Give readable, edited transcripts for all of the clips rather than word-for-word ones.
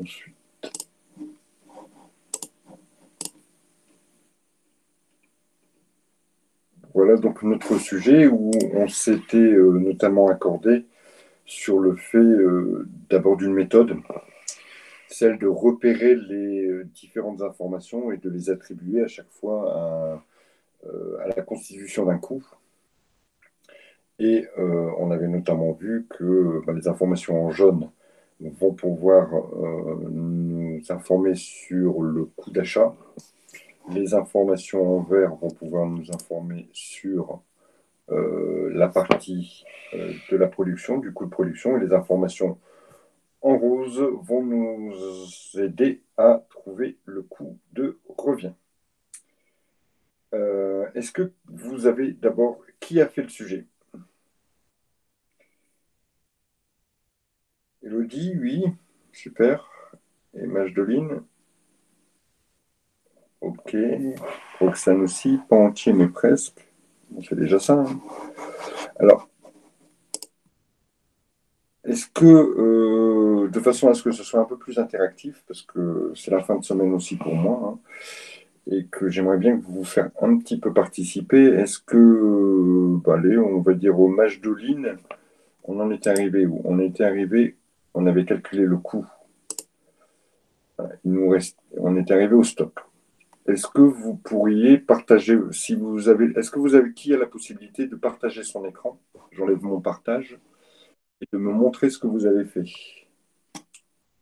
ensuite. Voilà donc notre sujet où on s'était notamment accordé sur le fait d'abord d'une méthode, celle de repérer les différentes informations et de les attribuer à chaque fois à la constitution d'un coup. Et on avait notamment vu que les informations en jaune vont pouvoir nous informer sur le coût d'achat. Les informations en vert vont pouvoir nous informer sur la partie de la production, du coût de production, et les informations en rose vont nous aider à trouver le coût de revient. Est-ce que vous avez d'abord, qui a fait le sujet? Elodie, oui, super. Et Majdeline, ok. Roxane aussi, pas entier mais presque. On fait déjà ça. Hein. Alors, est-ce que, de façon à ce que ce soit un peu plus interactif, parce que c'est la fin de semaine aussi pour moi, hein, et que j'aimerais bien que vous vous fassiez un petit peu participer, est-ce que, allez, on va dire au Majdeline, on en était arrivé où? On était arrivé, on avait calculé le coût. On est arrivé au stock. Est-ce que vous pourriez partager, si vous avez, est-ce que vous avez qui a la possibilité de partager son écran? J'enlève mon partage et de me montrer ce que vous avez fait.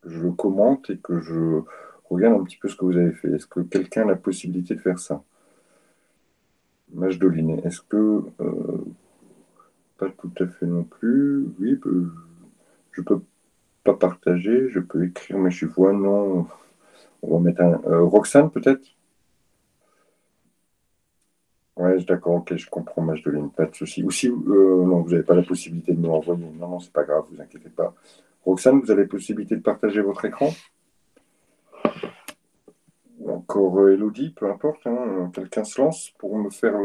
Que je le commente et que je regarde un petit peu ce que vous avez fait. Est-ce que quelqu'un a la possibilité de faire ça? Majdoline, est-ce que pas tout à fait non plus? Oui, je peux pas partager, je peux écrire, mais je vois non. On va mettre un Roxane peut-être? Ouais, d'accord, ok, je comprends, Majdeline, pas de souci. Ou si non, vous n'avez pas la possibilité de me l'envoyer. Non, non, c'est pas grave, vous inquiétez pas. Roxane, vous avez la possibilité de partager votre écran? Ou encore Elodie, peu importe, hein, quelqu'un se lance pour me faire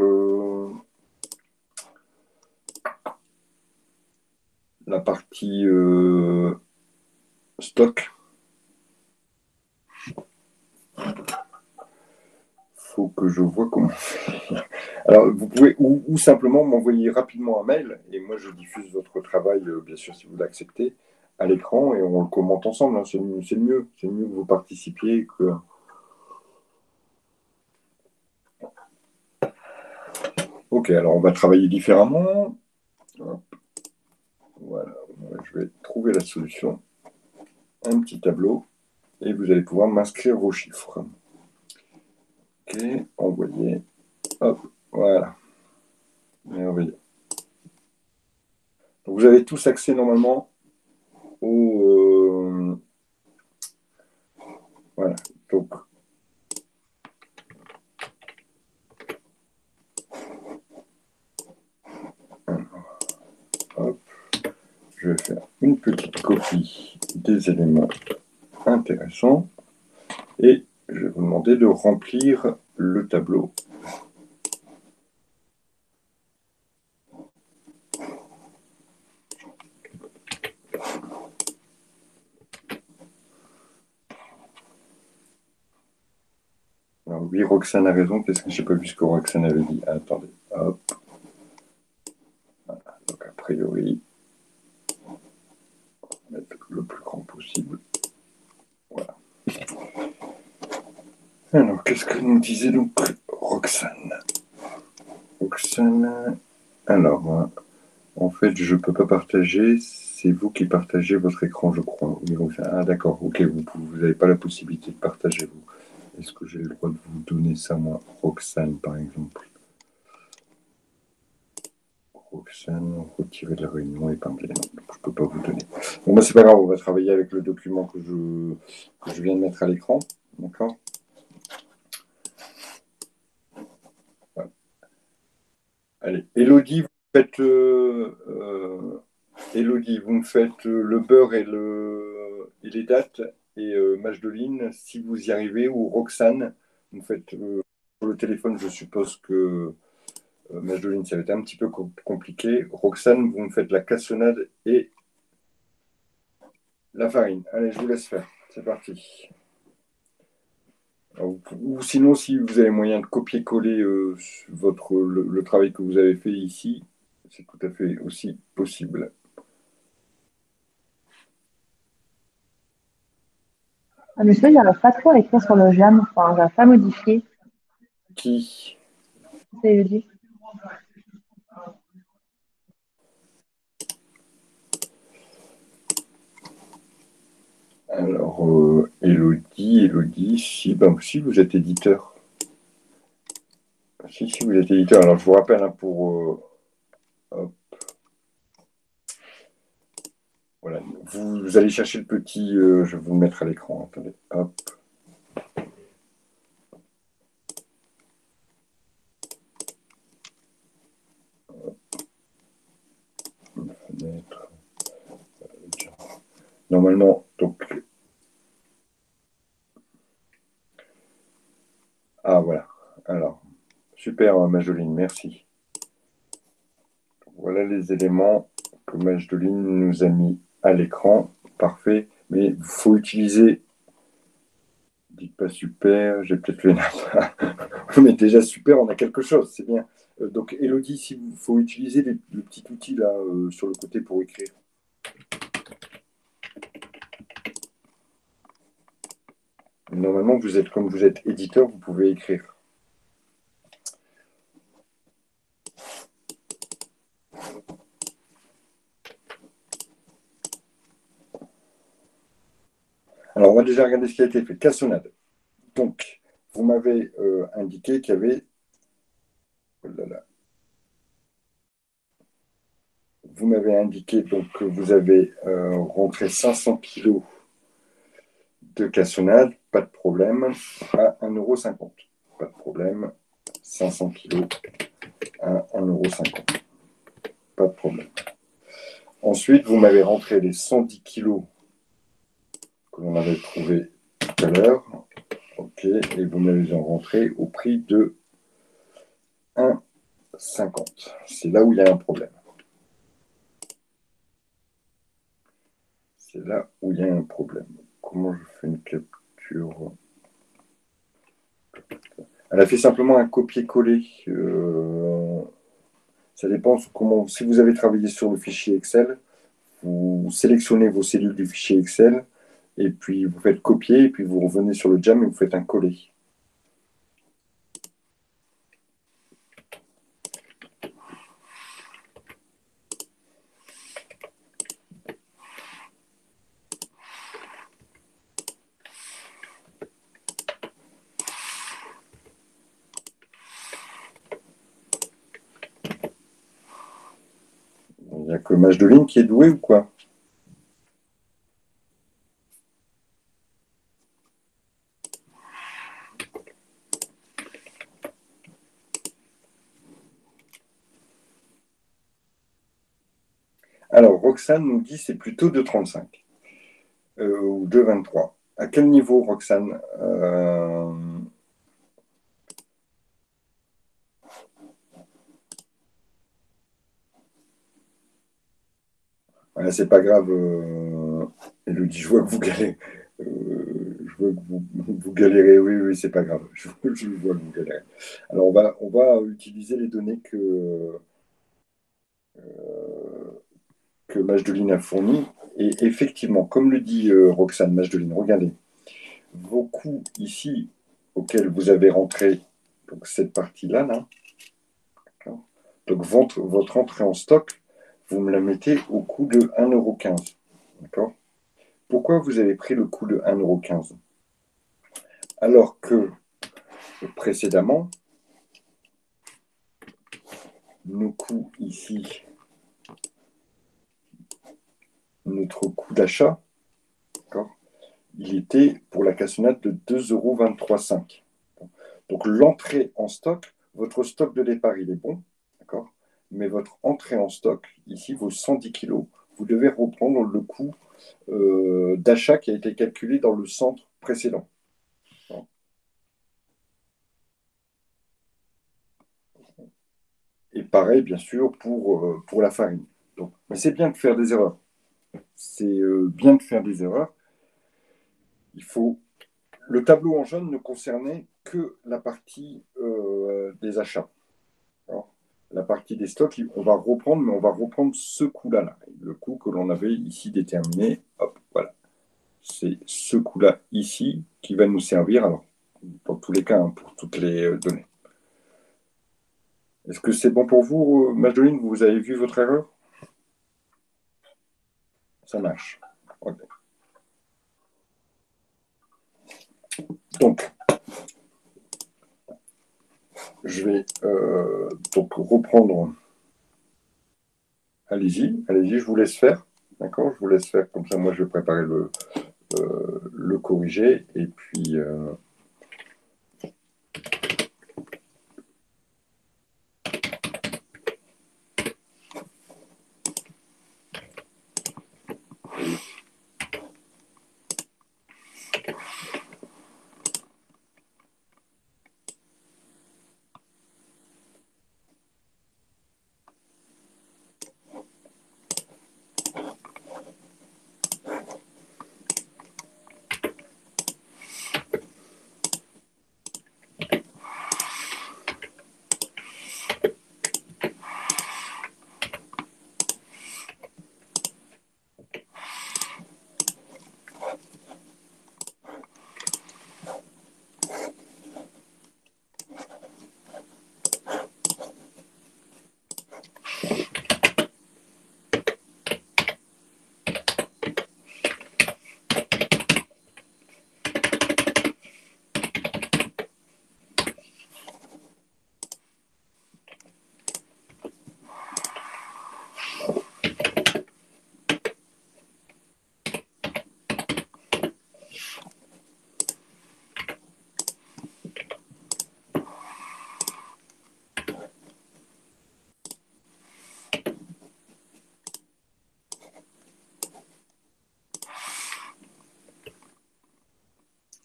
la partie stock. Faut que je vois comment faire. Alors, vous pouvez ou simplement m'envoyer rapidement un mail et moi je diffuse votre travail, bien sûr, si vous l'acceptez, à l'écran et on le commente ensemble. Hein, c'est mieux, c'est mieux. C'est mieux que vous participiez que. Ok, alors on va travailler différemment. Hop, voilà, je vais trouver la solution. Un petit tableau et vous allez pouvoir m'inscrire vos chiffres. Ok, envoyer. Hop, voilà. Merveilleux. Donc vous avez tous accès normalement au. Voilà. Donc, hop, je vais faire une petite copie des éléments intéressants et je vais vous demander de remplir le tableau. Alors oui, Roxane a raison. Qu'est-ce que j'ai pas vu ce que Roxane avait dit? Ah, attendez. Hop. Voilà. Donc a priori, on va mettre le plus grand possible. Voilà. Alors, qu'est-ce que nous disait donc Roxane? Roxane. Alors, en fait, je ne peux pas partager. C'est vous qui partagez votre écran, je crois. Oui, Roxane. Ah, d'accord. Ok, vous n'avez pas la possibilité de partager, vous. Est-ce que j'ai le droit de vous donner ça, moi, Roxane, par exemple? Roxane, retirer de la réunion, épingler. Non, je ne peux pas vous donner. Bon, bah, c'est pas grave, on va travailler avec le document que je viens de mettre à l'écran. D'accord? Voilà. Allez, Elodie, vous faites Elodie, vous me faites le beurre et les dates. Et Majdeline, si vous y arrivez, ou Roxane, vous me faites sur le téléphone, je suppose que Majdeline, ça va être un petit peu compliqué. Roxane, vous me faites la cassonade et la farine. Allez, je vous laisse faire. c'est parti. Ou sinon, si vous avez moyen de copier-coller le travail que vous avez fait ici, c'est tout à fait aussi possible. Ah, mais ça, j'arrive pas trop à écrire sur le jam. Enfin, j'arrive pas à modifier. Qui? C'est Elodie. Alors, Elodie, si, ben, si vous êtes éditeur. Si, vous êtes éditeur. Alors, je vous rappelle, hein, hop, voilà. Vous allez chercher le petit, je vais vous le mettre à l'écran. Attendez, hop. Fenêtre. Normalement, donc. Ah, voilà. Alors, super, Majoline, merci. Voilà les éléments que Majdoline nous a mis à l'écran. Parfait. Mais il faut utiliser. Dites pas super, j'ai peut-être fait mais déjà super, on a quelque chose, c'est bien. Donc Elodie, si vous faut utiliser le petit outil là sur le côté pour écrire. Normalement, comme vous êtes éditeur, vous pouvez écrire. Alors, on va déjà regarder ce qui a été fait. Cassonade. Donc, vous m'avez indiqué qu'il y avait. Oh là là. Vous m'avez indiqué donc, que vous avez rentré 500 kilos de cassonade, pas de problème, à 1,50 €. Pas de problème. 500 kilos à 1,50 €. Pas de problème. Ensuite, vous m'avez rentré les 110 kilos que l'on avait trouvé tout à l'heure. OK. Et vous m'avez rentré au prix de 1,50 €. C'est là où il y a un problème. C'est là où il y a un problème. Comment je fais une capture? Elle a fait simplement un copier-coller. Ça dépend comment. Si vous avez travaillé sur le fichier Excel, vous sélectionnez vos cellules du fichier Excel et puis vous faites copier et puis vous revenez sur le jam et vous faites un coller. Il n'y a que Majdeline qui est doué ou quoi? Alors, Roxane nous dit c'est plutôt 2,35 ou 2,23. À quel niveau, Roxane? C'est pas grave, Elodie, je vois que vous galérez. Je vois que vous galérez, oui, oui, c'est pas grave. Je vois que vous galérez. Alors, on va utiliser les données que Majdeline a fournies. Et effectivement, comme le dit Roxane Majdeline, regardez, vos coûts ici auxquels vous avez rentré donc cette partie-là, là, donc votre entrée en stock, vous me la mettez au coût de 1,15 €. D'accord? Pourquoi vous avez pris le coût de 1,15 € alors que précédemment, nos coûts ici, notre coût d'achat, il était pour la cassonade de 2,23 €. Donc l'entrée en stock, votre stock de départ, il est bon, d'accord? Mais votre entrée en stock, ici, vos 110 kilos, vous devez reprendre le coût d'achat qui a été calculé dans le centre précédent. Et pareil, bien sûr, pour la farine. Donc, mais c'est bien de faire des erreurs. C'est bien de faire des erreurs. il faut... Le tableau en jaune ne concernait que la partie des achats. Alors, la partie des stocks, on va reprendre, mais on va reprendre ce coût-là, là. Le coût que l'on avait ici déterminé. Hop, voilà. C'est ce coût-là ici qui va nous servir, alors, pour tous les cas, hein, pour toutes les données. Est-ce que c'est bon pour vous, Madeline? Vous avez vu votre erreur? Ça marche. Ok. Donc, je vais donc reprendre. Allez-y, allez-y, je vous laisse faire. D'accord? Je vous laisse faire, comme ça, moi, je vais préparer le corriger. Et puis,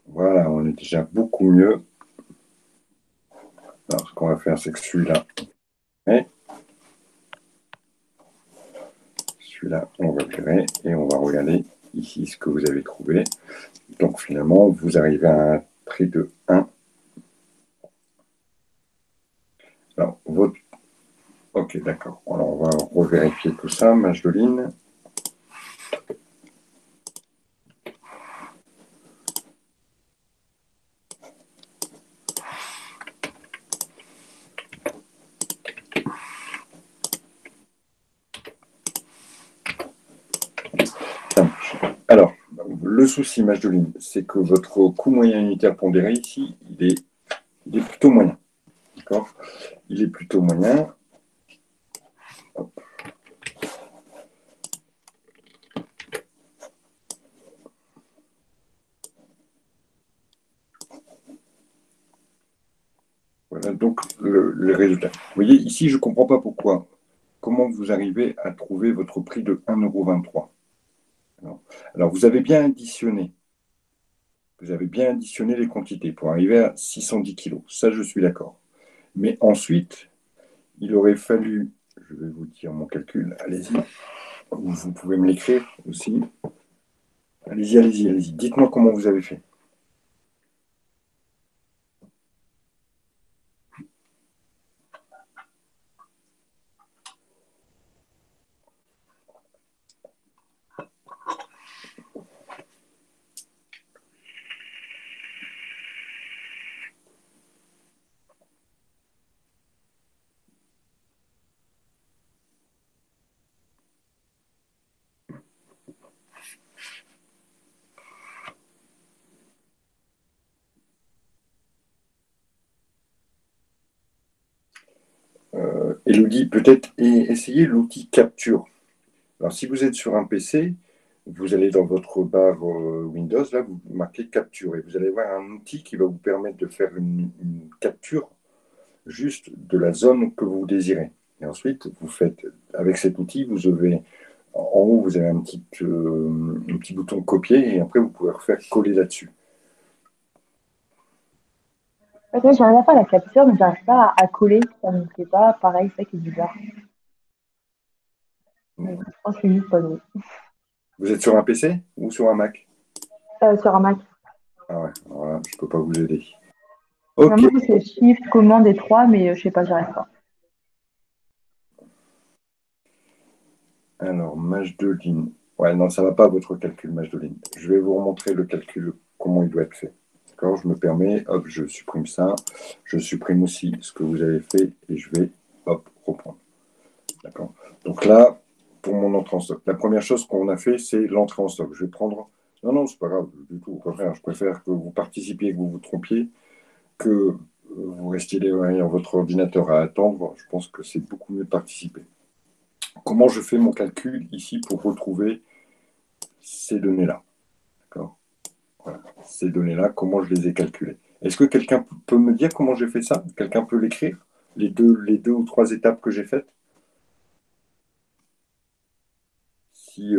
voilà, on est déjà beaucoup mieux. Alors, ce qu'on va faire, c'est que celui-là, et celui-là, on va virer et on va regarder ici ce que vous avez trouvé. Donc, finalement, vous arrivez à un prix de 1. Alors, votre... Ok, d'accord. Alors, on va revérifier tout ça, Mageline. Ça marche. Alors, le souci, Mageline, c'est que votre coût moyen unitaire pondéré ici, il est plutôt moyen. D'accord? Il est plutôt moyen. Hop. Voilà donc le résultat. Vous voyez, ici, je ne comprends pas pourquoi. Comment vous arrivez à trouver votre prix de 1,23 €? Alors, vous avez bien additionné. Vous avez bien additionné les quantités pour arriver à 610 kilos. Ça, je suis d'accord. Mais ensuite, il aurait fallu, je vais vous dire mon calcul, allez-y, vous pouvez me l'écrire aussi. Allez-y, allez-y, allez-y. Dites-moi comment vous avez fait. Elodie, peut-être essayez l'outil capture. Alors, si vous êtes sur un PC, vous allez dans votre barre Windows, là, vous marquez capture et vous allez voir un outil qui va vous permettre de faire une capture juste de la zone que vous désirez. Et ensuite, vous faites, avec cet outil, vous avez, en haut, vous avez un petit bouton copier et après, vous pouvez refaire coller là-dessus. Ok, j'arrive à faire la capture, mais j'arrive pas à coller. Ça ne me fait pas pareil, c'est ça qui est bizarre. Je pense que c'est juste pas nous. Vous êtes sur un PC ou sur un Mac? Sur un Mac. Ah ouais, voilà, je ne peux pas vous aider. Ok, Moi, c'est Shift, commande et 3, mais je sais pas, j'arrive pas. alors, Majdeline. Ouais, non, ça ne va pas votre calcul, Majdeline. Je vais vous remontrer le calcul, comment il doit être fait. D'accord, je me permets, hop, je supprime ça. Je supprime aussi ce que vous avez fait et je vais, hop, reprendre. D'accord. Donc là, pour mon entrée en stock, la première chose qu'on a fait, c'est l'entrée en stock. Je vais prendre. Non, non, c'est pas grave du tout. Au contraire, je préfère que vous participiez, que vous vous trompiez, que vous restiez derrière votre ordinateur à attendre. Je pense que c'est beaucoup mieux de participer. Comment je fais mon calcul ici pour retrouver ces données-là? D'accord. Voilà. Ces données-là, comment je les ai calculées? Est-ce que quelqu'un peut me dire comment j'ai fait ça? Quelqu'un peut l'écrire? Les deux ou trois étapes que j'ai faites? Si,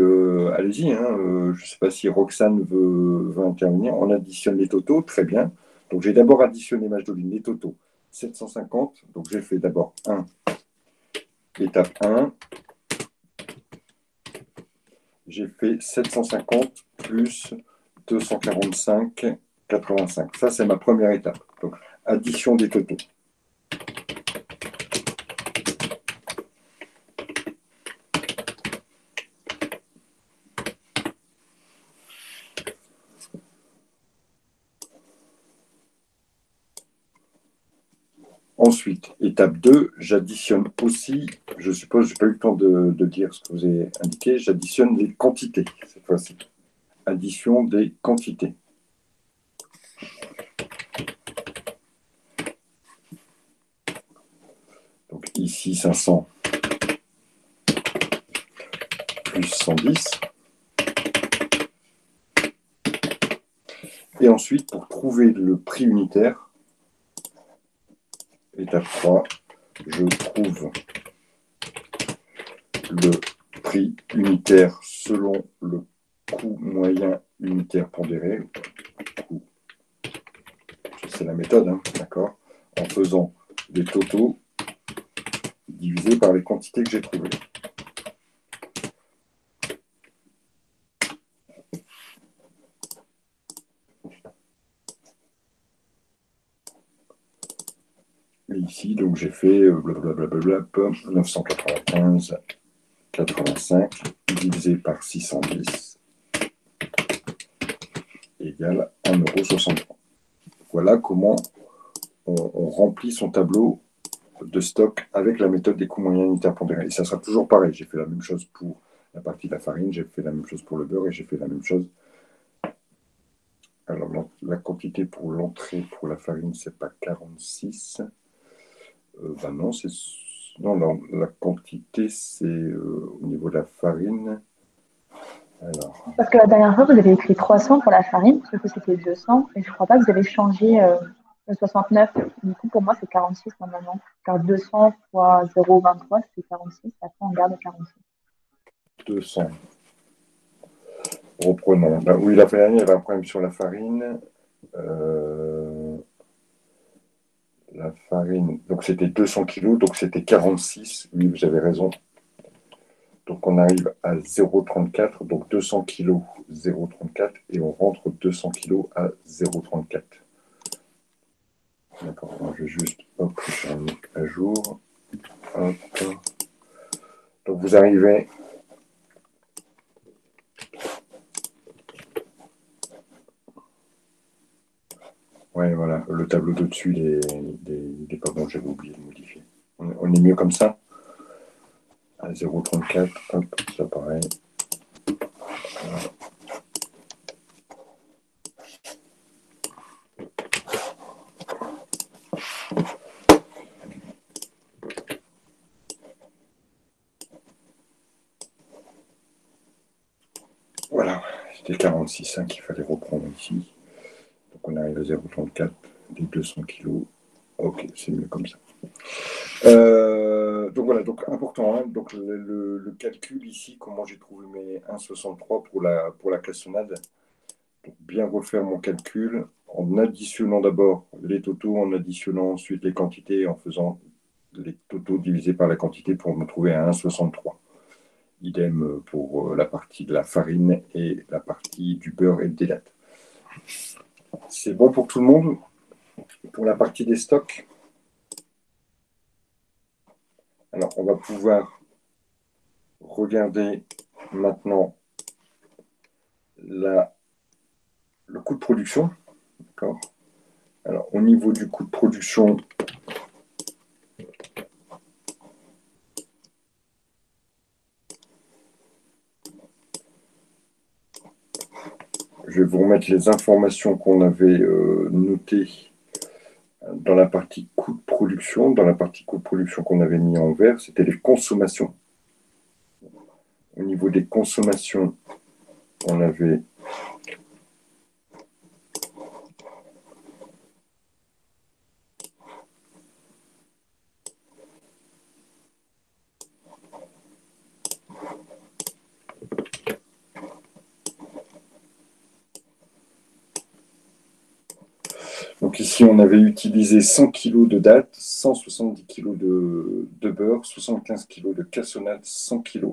allez-y, hein, je ne sais pas si Roxane veut intervenir. On additionne les totaux, très bien. Donc j'ai d'abord additionné, Majdoline, les totaux. 750, donc j'ai fait d'abord étape 1, j'ai fait 750 plus 245, 85. Ça, c'est ma première étape. Donc, addition des totaux. Ensuite, étape 2, j'additionne aussi, je suppose, je n'ai pas eu le temps de dire ce que vous avez indiqué, j'additionne les quantités cette fois-ci. Addition des quantités. Donc ici 500 plus 110. Et ensuite, pour trouver le prix unitaire, étape 3, je trouve le prix unitaire selon le coût moyen unitaire pondéré. C'est la méthode, hein, d'accord? En faisant les totaux divisés par les quantités que j'ai trouvées. Et ici, donc j'ai fait blablabla, 995,85 divisé par 610 égale 1,63 €. Voilà comment on remplit son tableau de stock avec la méthode des coûts moyens unitaires pondérés. Et ça sera toujours pareil. J'ai fait la même chose pour la partie de la farine, j'ai fait la même chose pour le beurre et j'ai fait la même chose. Alors, la quantité pour l'entrée pour la farine, c'est pas 46. Ben non, c'est. Non, la quantité, c'est au niveau de la farine. Alors, Parce que la dernière fois, vous avez écrit 300 pour la farine, sauf que c'était 200, et je crois pas que vous avez changé le 69. Du coup, pour moi, c'est 46 normalement. Car 200 fois 0,23, c'est 46. Après, on garde 46. 200. Reprenons. Ben, oui, la farine, il y avait un problème sur la farine. Euh, la farine, donc c'était 200 kilos, donc c'était 46. Oui, vous avez raison. Donc on arrive à 0,34, donc 200 kilos, 0,34, et on rentre 200 kilos à 0,34. D'accord, je vais juste faire à jour. Hop. Donc vous arrivez. Ouais, voilà, le tableau de dessus, pardon, j'avais oublié de modifier. On est mieux comme ça. À 0,34, hop, ça pareil. Voilà, c'était 46 hein, qu'il fallait reprendre ici. Donc on arrive à 0,34 des 200 kilos. Ok, c'est mieux comme ça. Donc voilà, donc important, hein, donc le calcul ici, comment j'ai trouvé mes 1,63 pour la cassonade. Donc bien refaire mon calcul en additionnant d'abord les totaux, en additionnant ensuite les quantités, en faisant les totaux divisés par la quantité pour me trouver à 1,63. Idem pour la partie de la farine et la partie du beurre et des dattes. C'est bon pour tout le monde pour la partie des stocks? Alors, on va pouvoir regarder maintenant le coût de production. D'accord. Alors, au niveau du coût de production, je vais vous remettre les informations qu'on avait notées dans la partie coût de production. Dans la partie coût de production qu'on avait mis en vert, c'était les consommations. Au niveau des consommations, on avait donc ici, on avait utilisé 100 kg de dattes, 170 kg de beurre, 75 kg de cassonade, 100 kg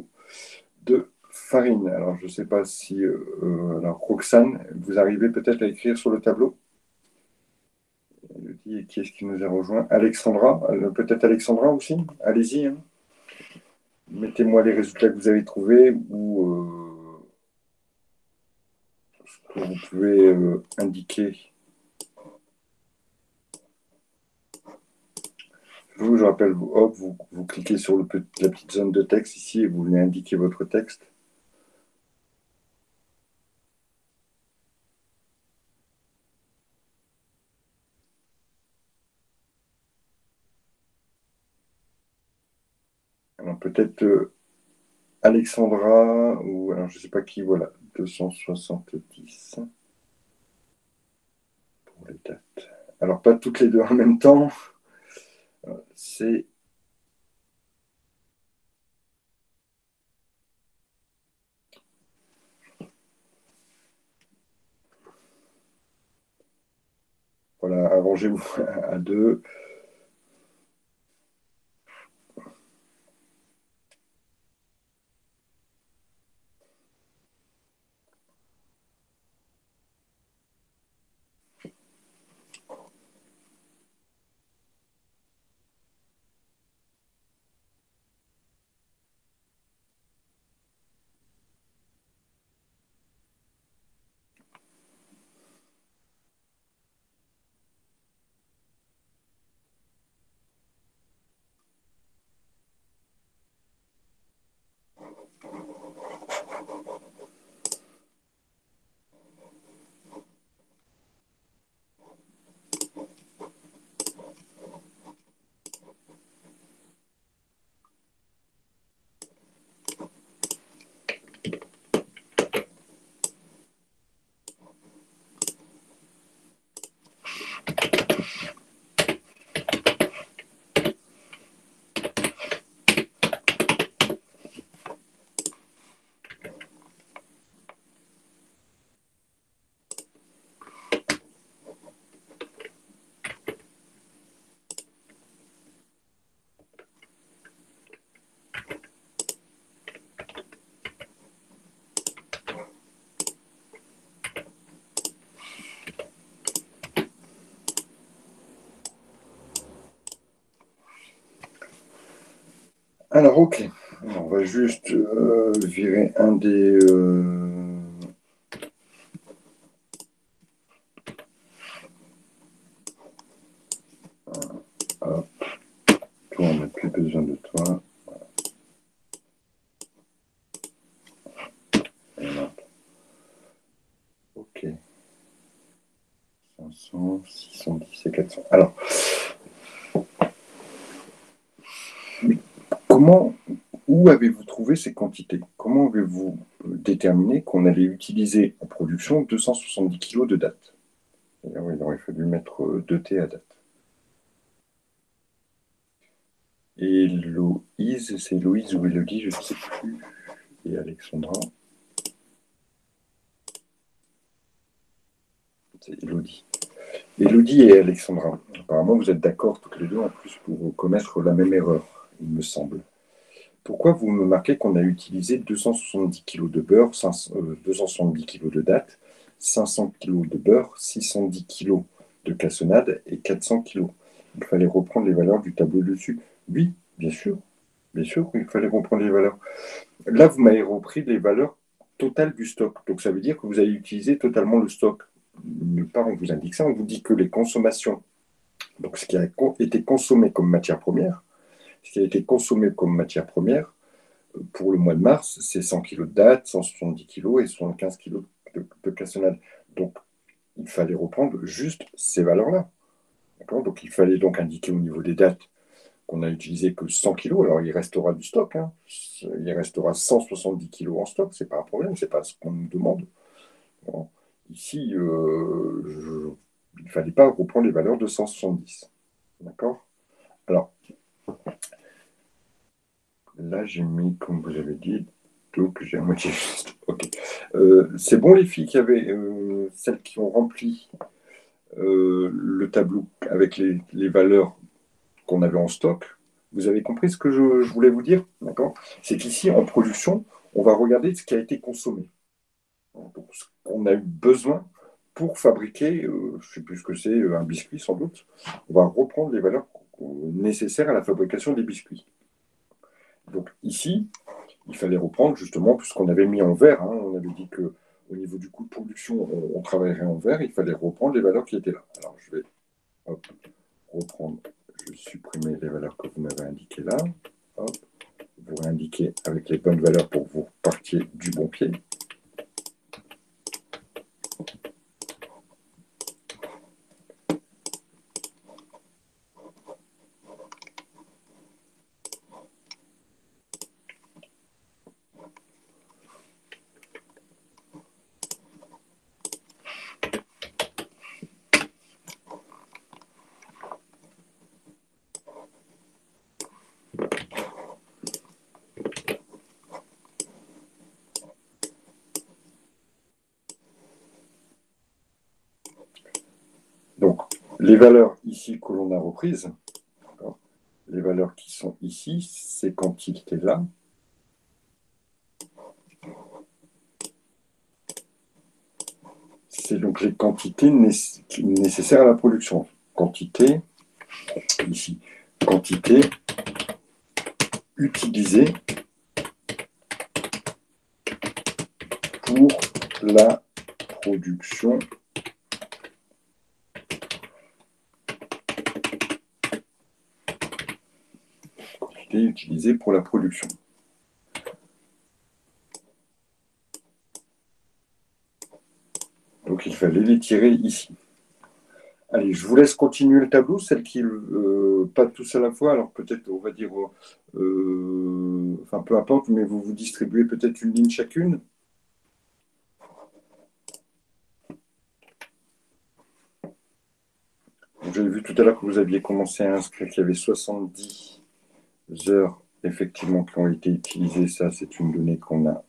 de farine. Alors, je ne sais pas si alors, Roxane, vous arrivez peut-être à écrire sur le tableau. Qui est-ce qui nous a rejoint? Alexandra, peut-être Alexandra aussi. Allez-y. Hein. Mettez-moi les résultats que vous avez trouvés ou ce que vous pouvez indiquer. Je rappelle, hop, vous cliquez sur la petite zone de texte ici et vous venez indiquer votre texte. Alors peut-être Alexandra ou alors je ne sais pas qui, voilà, 270 pour les dates. Alors pas toutes les deux en même temps, c'est voilà, arrangez-vous à deux. Alors ok, on va juste virer un des hop, toi on n'a plus besoin de toi. Ok. 500, 610 et 400. Alors, où avez-vous trouvé ces quantités? Comment avez-vous déterminé qu'on allait utiliser en production 270 kg de dattes? Il aurait fallu mettre 2T à date. Et Héloïse, c'est Héloïse ou Élodie, je ne sais plus. Et Alexandra. C'est Élodie. Élodie et Alexandra. Apparemment, vous êtes d'accord toutes les deux en plus pour commettre la même erreur, il me semble. Pourquoi vous me marquez qu'on a utilisé 270 kg de beurre, 270 kg de dattes, 500 kg de beurre, 610 kg de cassonade et 400 kg. Il fallait reprendre les valeurs du tableau dessus. Oui, bien sûr, il fallait reprendre les valeurs. Là, vous m'avez repris les valeurs totales du stock. Donc, ça veut dire que vous avez utilisé totalement le stock. Nulle part, on vous indique ça. On vous dit que les consommations, donc ce qui a été consommé comme matière première, ce qui a été consommé comme matière première, pour le mois de mars, c'est 100 kg de dattes, 170 kg et 75 kg de cassonade. Donc, il fallait reprendre juste ces valeurs-là. Donc, il fallait donc indiquer au niveau des dates qu'on a utilisé que 100 kg. Alors, il restera du stock. Hein. Il restera 170 kg en stock. Ce n'est pas un problème. Ce n'est pas ce qu'on nous demande. Bon. Ici, il ne fallait pas reprendre les valeurs de 170. D'accord. Alors, là, j'ai mis, comme vous avez dit, donc j'ai à moitié juste. Ok. C'est bon, les filles qui avaient, celles qui ont rempli le tableau avec les valeurs qu'on avait en stock. Vous avez compris ce que je voulais vous dire, d'accord? C'est qu'ici, en production, on va regarder ce qui a été consommé. Donc, ce qu'on a eu besoin pour fabriquer, je ne sais plus ce que c'est, un biscuit sans doute. On va reprendre les valeurs nécessaires à la fabrication des biscuits. Donc ici, il fallait reprendre justement, puisqu'on avait mis en vert, hein, on avait dit qu'au niveau du coût de production, on travaillerait en vert, il fallait reprendre les valeurs qui étaient là. Alors je vais reprendre, je vais supprimer les valeurs que vous m'avez indiquées là. Hop, vous réindiquez avec les bonnes valeurs pour que vous partiez du bon pied. Donc, les valeurs ici que l'on a reprises, les valeurs qui sont ici, ces quantités-là, c'est donc les quantités nécessaires à la production. Quantité, ici, quantité utilisée pour la production utilisée pour la production. Donc il fallait les tirer ici. Allez, je vous laisse continuer le tableau, celle qui pas tous à la fois, alors peut-être on va dire, enfin peu importe, mais vous vous distribuez peut-être une ligne chacune. J'avais vu tout à l'heure que vous aviez commencé à inscrire qu'il y avait 70 heures effectivement qui ont été utilisées. Ça, c'est une donnée qu'on a.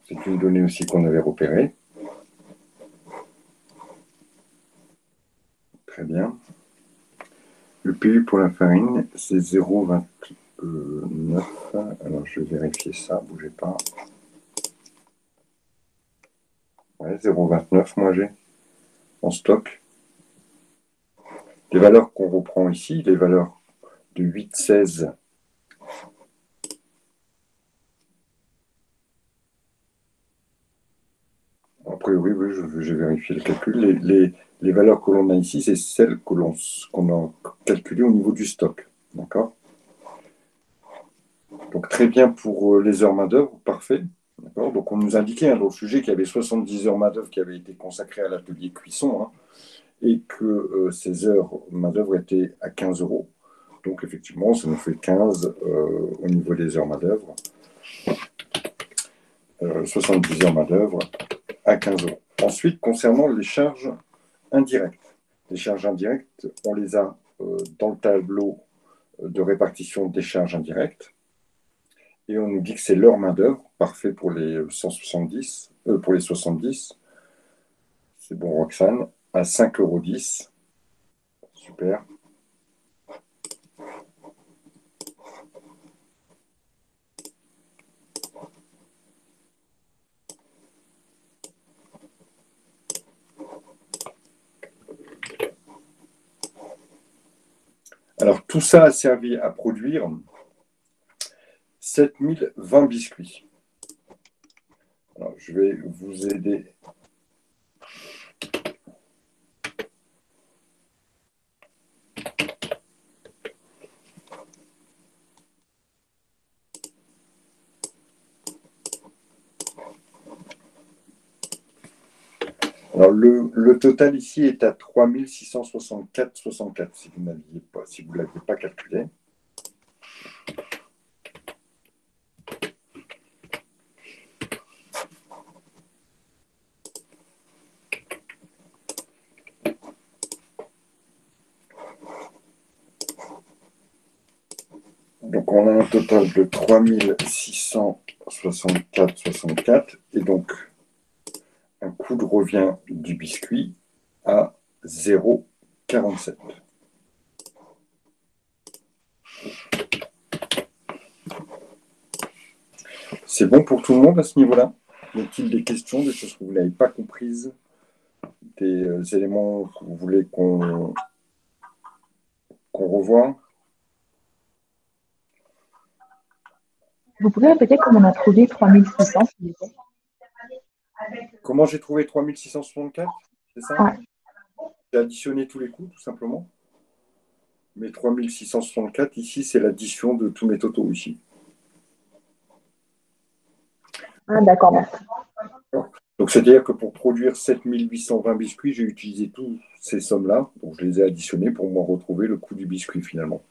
C'est une donnée aussi qu'on avait repérée. Très bien. Le PU pour la farine, c'est 0,29. Alors, je vais vérifier ça, bougez pas. Ouais, 0,29, moi j'ai en stock. Les valeurs qu'on reprend ici, les valeurs de 8,16. Après, oui, j'ai vérifié le calcul. Les valeurs que l'on a ici, c'est celles qu'on a calculées au niveau du stock. D'accord? Donc, très bien pour les heures main-d'œuvre, parfait. Donc, on nous indiquait dans le sujet qu'il y avait 70 heures main-d'œuvre qui avaient été consacrées à l'atelier cuisson, hein, et que ces heures main-d'œuvre étaient à 15 euros. Donc, effectivement, ça nous fait 15 au niveau des heures main-d'œuvre. 70 heures main-d'œuvre à 15 euros. Ensuite, concernant les charges indirectes. Les charges indirectes, on les a dans le tableau de répartition des charges indirectes. et on nous dit que c'est leur main-d'œuvre, parfait pour les 170, pour les 70. C'est bon, Roxane, à 5,10 €. Super. Alors, tout ça a servi à produire 7020 biscuits. Alors, je vais vous aider. Alors, le total ici est à 3664,64 si vous ne l'aviez pas calculé. Donc, on a un total de 3664,64 et donc un coût de revient du biscuit à 0,47. C'est bon pour tout le monde à ce niveau-là? Y a-t-il des questions, des choses que vous n'avez pas comprises, des éléments que vous voulez qu'on revoie? Vous pouvez répéter comment on a trouvé 3600, s'il vous plaît? Comment j'ai trouvé 3664? C'est ça? Ouais. J'ai additionné tous les coûts, tout simplement. Mais 3664, ici, c'est l'addition de tous mes totaux ici. Ah, d'accord, merci. Donc, c'est-à-dire que pour produire 7820 biscuits, j'ai utilisé toutes ces sommes-là. Donc, je les ai additionnées pour m'en retrouver le coût du biscuit, finalement.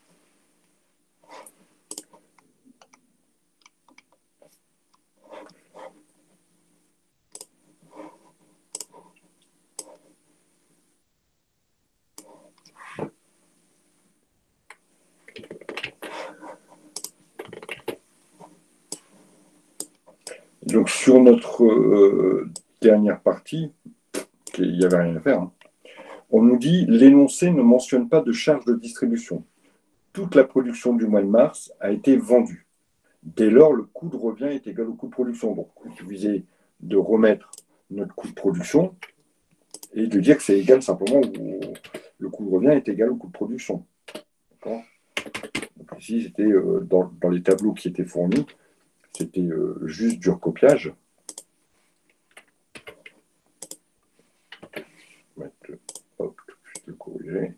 Donc, sur notre dernière partie, il n'y avait rien à faire, hein. On nous dit l'énoncé ne mentionne pas de charge de distribution. Toute la production du mois de mars a été vendue. Dès lors, le coût de revient est égal au coût de production. Donc, il suffisait de remettre notre coût de production et de dire que c'est égal simplement le coût de revient est égal au coût de production. D'accord ? Donc ici, c'était dans les tableaux qui étaient fournis, c'était juste du recopiage. Hop, je vais corriger.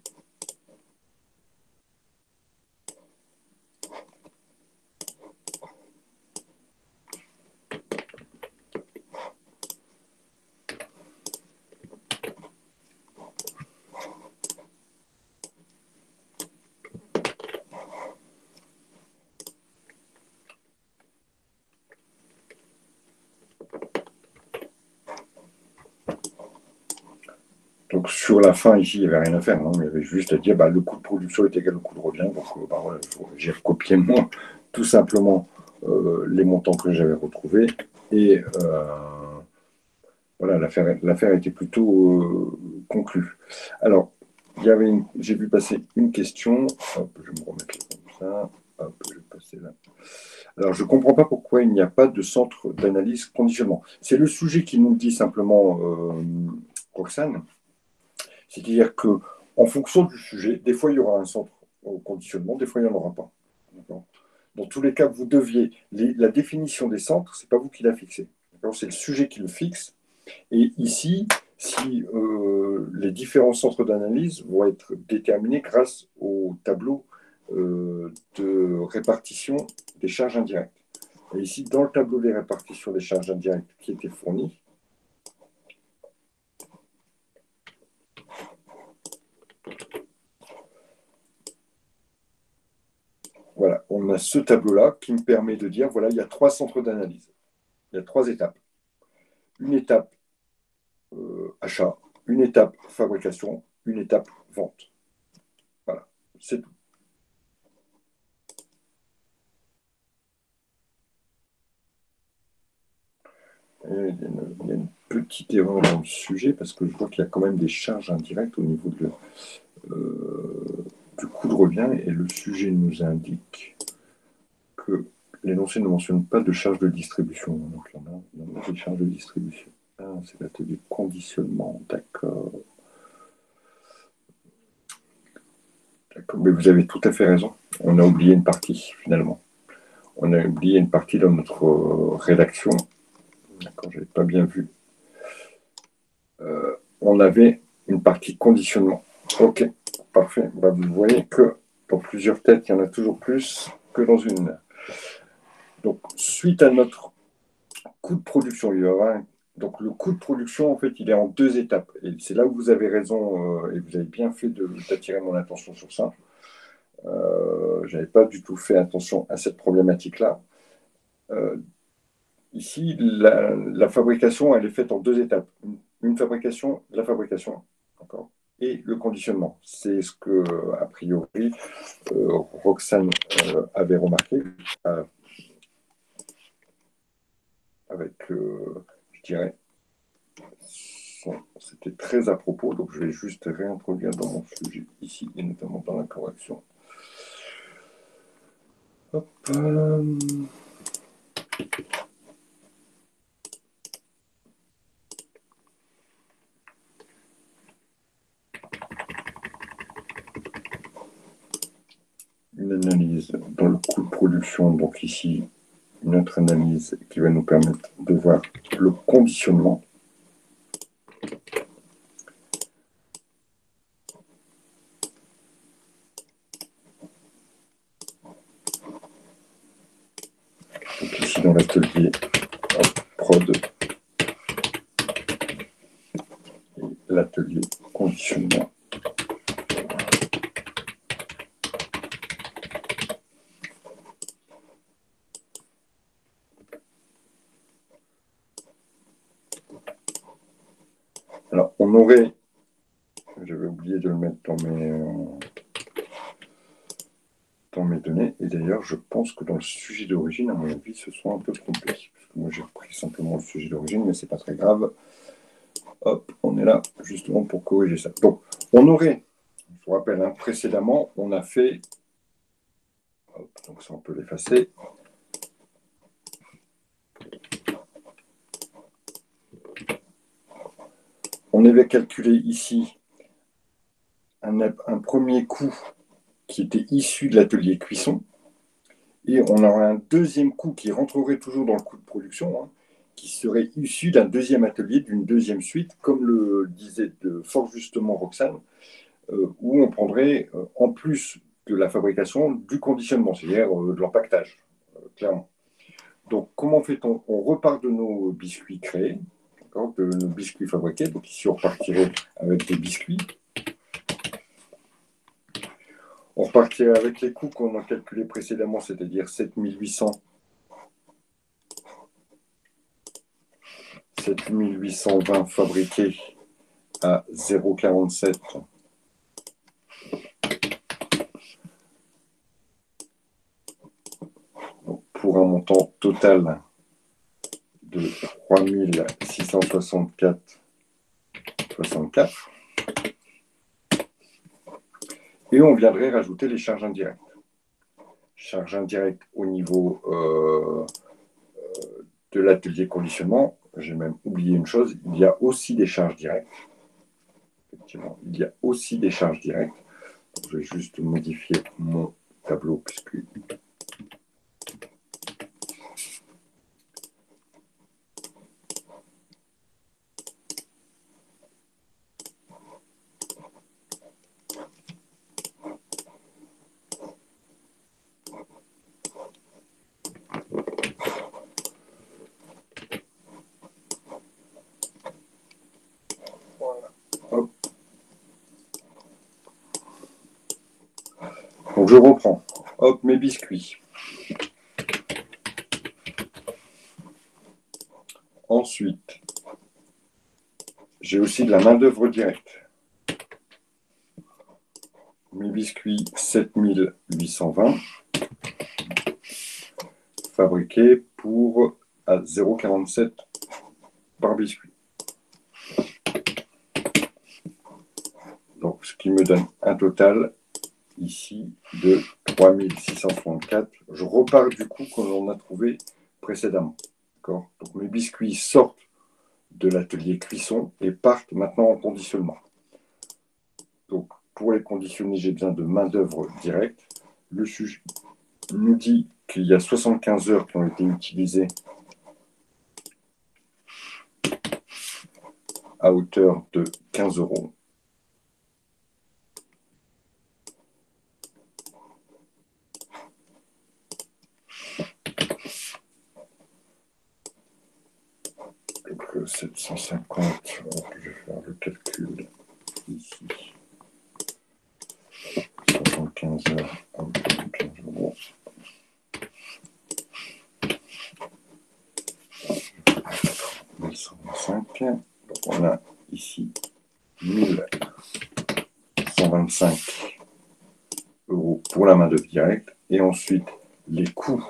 Donc sur la fin, ici, il n'y avait rien à faire. Hein. Il y avait juste à dire le coût de production est égal au coût de revient. Donc voilà, j'ai recopié moi tout simplement les montants que j'avais retrouvés. Et voilà, l'affaire était plutôt conclue. Alors, j'ai vu passer une question. Hop, je vais me remettre comme ça. Hop, je vais passer là. Alors, je ne comprends pas pourquoi il n'y a pas de centre d'analyse conditionnement. C'est le sujet qui nous dit simplement, Roxane. C'est-à-dire qu'en fonction du sujet, des fois, il y aura un centre au conditionnement, des fois, il n'y en aura pas. Dans tous les cas, vous deviez. La définition des centres, ce n'est pas vous qui la fixez. C'est le sujet qui le fixe. Et ici, si les différents centres d'analyse vont être déterminés grâce au tableau de répartition des charges indirectes. Et ici, dans le tableau des répartitions des charges indirectes qui était fourni, voilà, on a ce tableau-là qui me permet de dire, voilà, il y a 3 centres d'analyse. Il y a 3 étapes. Une étape achat, une étape fabrication, une étape vente. Voilà, c'est tout. Il y a une petite erreur dans le sujet parce que je vois qu'il y a quand même des charges indirectes au niveau du coût de revient et le sujet nous indique que l'énoncé ne mentionne pas de charges de distribution. Donc il y en a des charges de distribution. Ah, c'est l'atelier conditionnement, d'accord. D'accord. Mais vous avez tout à fait raison. On a oublié une partie finalement. On a oublié une partie dans notre rédaction. D'accord, je n'avais pas bien vu. On avait une partie conditionnement. Ok, parfait. Bah, vous voyez que dans plusieurs têtes, il y en a toujours plus que dans une. Donc, suite à notre coût de production, il y aura donc le coût de production, en fait, il est en deux étapes. Et c'est là où vous avez raison et vous avez bien fait d'attirer mon attention sur ça. Je n'avais pas du tout fait attention à cette problématique-là. Ici, la fabrication, elle est faite en deux étapes. Une fabrication, la fabrication, d'accord, et le conditionnement. C'est ce que, a priori, Roxane avait remarqué avec, je dirais, c'était très à propos. Donc, je vais juste réintroduire dans mon sujet ici, et notamment dans la correction. Hop. Une analyse dans le coût de production. Donc ici, une autre analyse qui va nous permettre de voir le conditionnement. Donc ici dans l'atelier prod et l'atelier conditionnement. Alors on aurait, j'avais oublié de le mettre dans mes données, et d'ailleurs je pense que dans le sujet d'origine, à mon avis, ce sont un peu trompés. Parce que moi j'ai repris simplement le sujet d'origine, mais c'est pas très grave. Hop, on est là justement pour corriger ça. Donc on aurait, je vous rappelle, hein, précédemment, on a fait, hop, donc ça on peut l'effacer. On avait calculé ici un premier coût qui était issu de l'atelier cuisson, et on aura un deuxième coût qui rentrerait toujours dans le coût de production, hein, qui serait issu d'un deuxième atelier, d'une deuxième suite, comme le disait fort justement Roxane, où on prendrait, en plus de la fabrication, du conditionnement, c'est-à-dire de l'empaquetage, clairement. Donc, comment fait-on? On repart de nos biscuits créés, de nos biscuits fabriqués. Donc, ici, on repartirait avec des biscuits. On repartirait avec les coûts qu'on a calculés précédemment, c'est-à-dire 7820 fabriqués à 0,47 pour un montant total de 3664,64. Et on viendrait rajouter les charges indirectes. Charges indirectes au niveau de l'atelier conditionnement. J'ai même oublié une chose, il y a aussi des charges directes. Effectivement, il y a aussi des charges directes. Je vais juste modifier mon tableau puisque donc je reprends. Hop, mes biscuits. Ensuite, j'ai aussi de la main-d'œuvre directe. Mes biscuits 7820 fabriqués pour à 0,47 par biscuit. Donc, ce qui me donne un total ici de 3664. Je repars du coup que l'on a trouvé précédemment. Donc mes biscuits sortent de l'atelier cuisson et partent maintenant en conditionnement. Donc pour les conditionner, j'ai besoin de main-d'œuvre directe. Le sujet nous dit qu'il y a 75 heures qui ont été utilisées à hauteur de 15 euros. Donc 750, je vais faire le calcul ici. 75 heures à hauteur de 15 euros. 1125. Donc on a ici 1125 euros pour la main-d'œuvre directe. Et ensuite, les coûts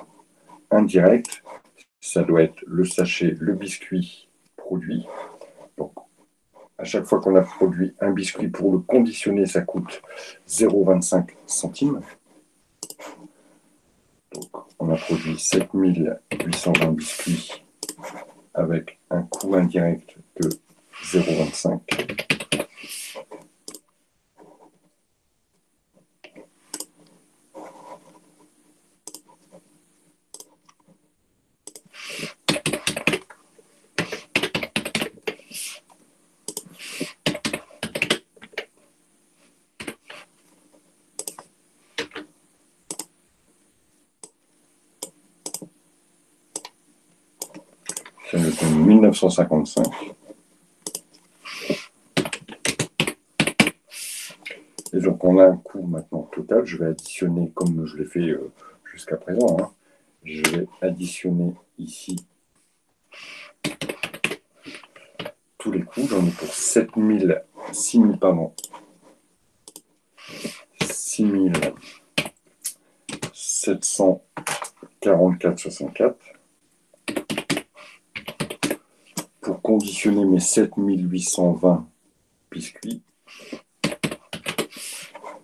indirects, ça doit être le sachet, le biscuit produit. Donc, à chaque fois qu'on a produit un biscuit pour le conditionner, ça coûte 0,25 centimes. Donc, on a produit 7820 biscuits avec un coût indirect de 0,25. Ça nous donne 1955. Et donc, on a un coût maintenant total. Je vais additionner, comme je l'ai fait jusqu'à présent, hein. Je vais additionner ici tous les coûts. J'en ai pour 6744,64. Pour conditionner mes 7820 biscuits,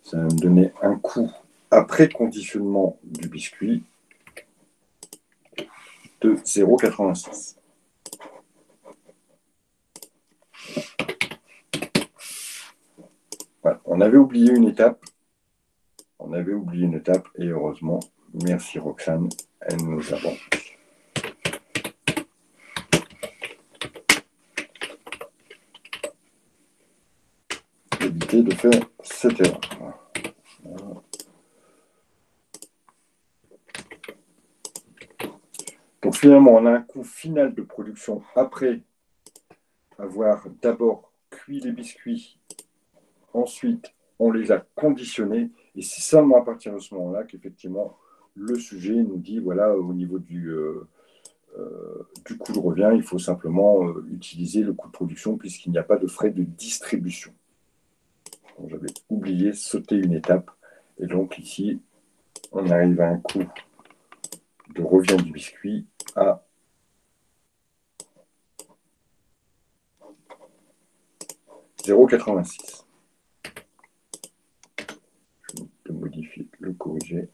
ça va me donner un coût après conditionnement du biscuit de 0,86. Voilà. On avait oublié une étape. Et heureusement, merci Roxane, elle nous a bon. Éviter de faire cette erreur. Voilà. Donc finalement, on a un coût final de production après avoir d'abord cuit les biscuits, ensuite on les a conditionnés, et c'est seulement à partir de ce moment-là qu'effectivement le sujet nous dit, voilà, au niveau du coût de revient, il faut simplement utiliser le coût de production puisqu'il n'y a pas de frais de distribution. J'avais oublié sauter une étape, et donc ici, on arrive à un coût de revient du biscuit à 0,86. Je vais modifier, le corriger.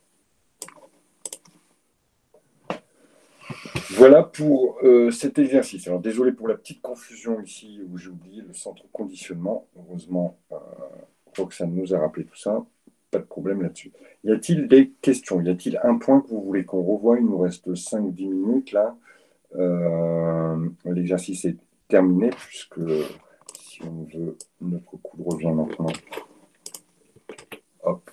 Voilà pour cet exercice. Alors désolé pour la petite confusion ici où j'ai oublié le centre conditionnement. Heureusement, Roxane nous a rappelé tout ça. Pas de problème là-dessus. Y a-t-il des questions? Y a-t-il un point que vous voulez qu'on revoie? Il nous reste 5-10 minutes là. L'exercice est terminé puisque si on veut notre coût de revient maintenant, hop,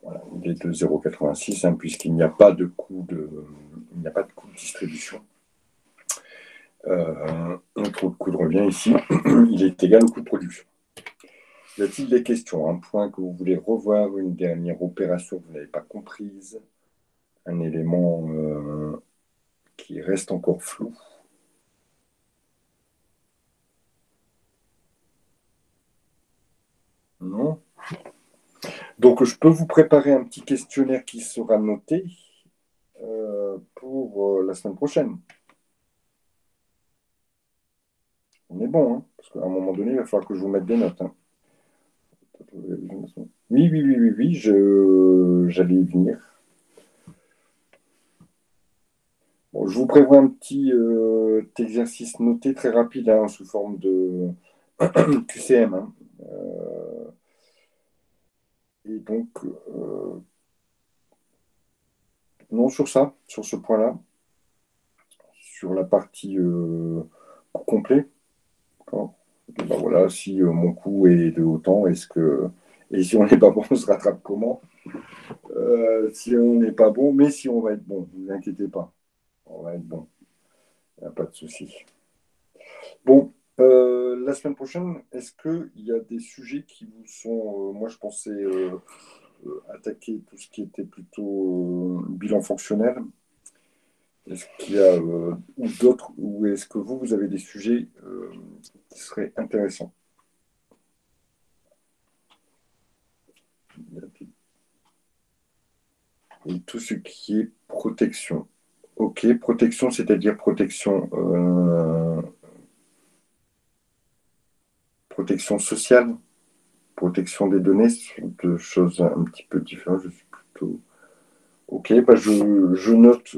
voilà, il est de 0,86 hein, puisqu'il n'y a pas de coût de distribution. Notre coût de revient ici, il est égal au coût de production. Y a-t-il des questions? Un point que vous voulez revoir, une dernière opération que vous n'avez pas comprise, un élément qui reste encore flou? Non? Donc, je peux vous préparer un petit questionnaire qui sera noté pour la semaine prochaine. On est bon, hein, parce qu'à un moment donné, il va falloir que je vous mette des notes, hein. Oui, oui, oui, oui, oui, j'allais y venir. Bon, je vous prévois un petit exercice noté très rapide, hein, sous forme de QCM, hein. Et donc, non, sur ça, sur ce point-là, sur la partie coût complet, d'accord. Et ben voilà, si mon coût est de autant, est-ce que. Et si on n'est pas bon, on se rattrape comment? Si on n'est pas bon, mais si on va être bon, ne vous inquiétez pas, on va être bon, il n'y a pas de souci. Bon, la semaine prochaine, est-ce qu'il y a des sujets qui vous sont. Moi, je pensais attaquer tout ce qui était plutôt bilan fonctionnel. Est-ce qu'il y a ou d'autres, ou est-ce que vous avez des sujets qui seraient intéressants? Et tout ce qui est protection. Ok, protection, c'est-à-dire protection sociale, protection des données, ce sont deux choses un petit peu différentes. Je suis plutôt. Ok, bah je note.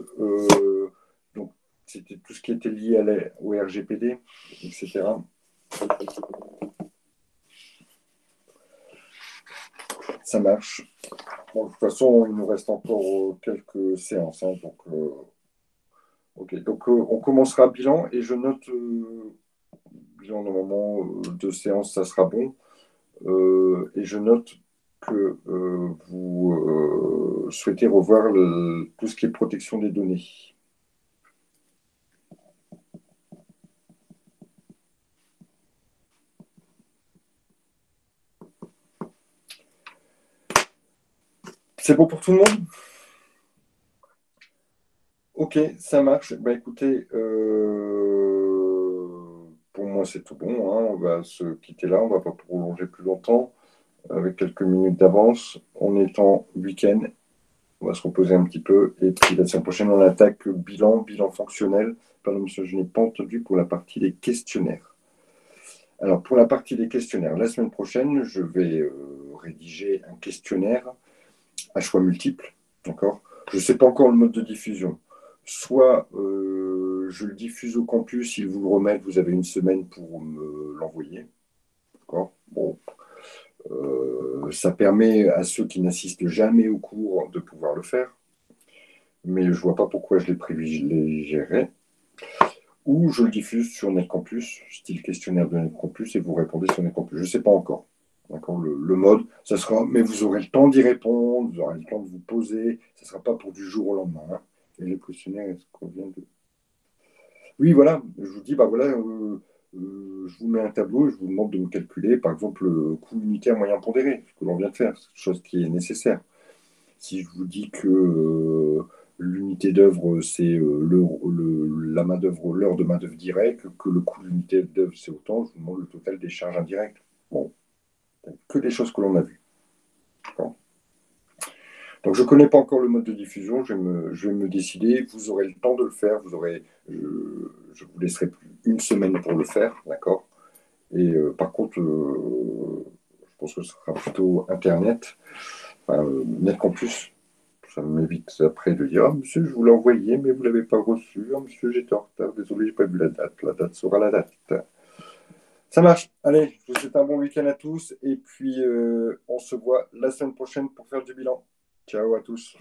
Donc, c'était tout ce qui était lié au RGPD, etc. Ça marche. Bon, de toute façon, il nous reste encore quelques séances, hein, donc, ok. Donc, on commencera bilan et je note bilan normalement 2 séances, ça sera bon. Et je note que vous souhaitez revoir tout ce qui est protection des données. C'est bon pour tout le monde? Ok, ça marche. Bah, écoutez, pour moi c'est tout bon, hein. On va se quitter là, on ne va pas prolonger plus longtemps, avec quelques minutes d'avance. On est en week-end, on va se reposer un petit peu. Et puis la semaine prochaine, on attaque bilan fonctionnel. Pardon, monsieur, je n'ai pas entendu pour la partie des questionnaires. Alors, pour la partie des questionnaires, la semaine prochaine, je vais rédiger un questionnaire à choix multiples. D'accord? Je ne sais pas encore le mode de diffusion. Soit je le diffuse au campus, ils vous le remettent, vous avez une semaine pour me l'envoyer. D'accord? Bon, ça permet à ceux qui n'assistent jamais au cours de pouvoir le faire, mais je ne vois pas pourquoi je les privilégierais. Ou je le diffuse sur NetCampus, style questionnaire de NetCampus, et vous répondez sur NetCampus. Je ne sais pas encore. D'accord, le mode, ça sera, mais vous aurez le temps d'y répondre, vous aurez le temps de vous poser, ça ne sera pas pour du jour au lendemain, hein. Et les questionnaires, est-ce qu'on vient de. Oui, voilà, je vous dis, bah voilà, je vous mets un tableau et je vous demande de me calculer, par exemple, le coût unitaire moyen pondéré, ce que l'on vient de faire, c'est chose qui est nécessaire. Si je vous dis que l'unité d'œuvre, c'est la main-d'œuvre, l'heure de main-d'œuvre directe, que le coût de l'unité d'œuvre, c'est autant, je vous demande le total des charges indirectes. Bon, que des choses que l'on a vues. D'accord. Donc, je ne connais pas encore le mode de diffusion, je vais me décider. Vous aurez le temps de le faire, je vous laisserai une semaine pour le faire, d'accord. Et par contre, je pense que ce sera plutôt Internet, enfin, NetCampus. Ça m'évite après de dire: ah, monsieur, je vous l'ai envoyé, mais vous ne l'avez pas reçu. Ah, monsieur, j'étais en retard. Désolé, je n'ai pas vu la date. La date sera la date. Ça marche. Allez, je vous souhaite un bon week-end à tous. Et puis, on se voit la semaine prochaine pour faire du bilan. Ciao à tous.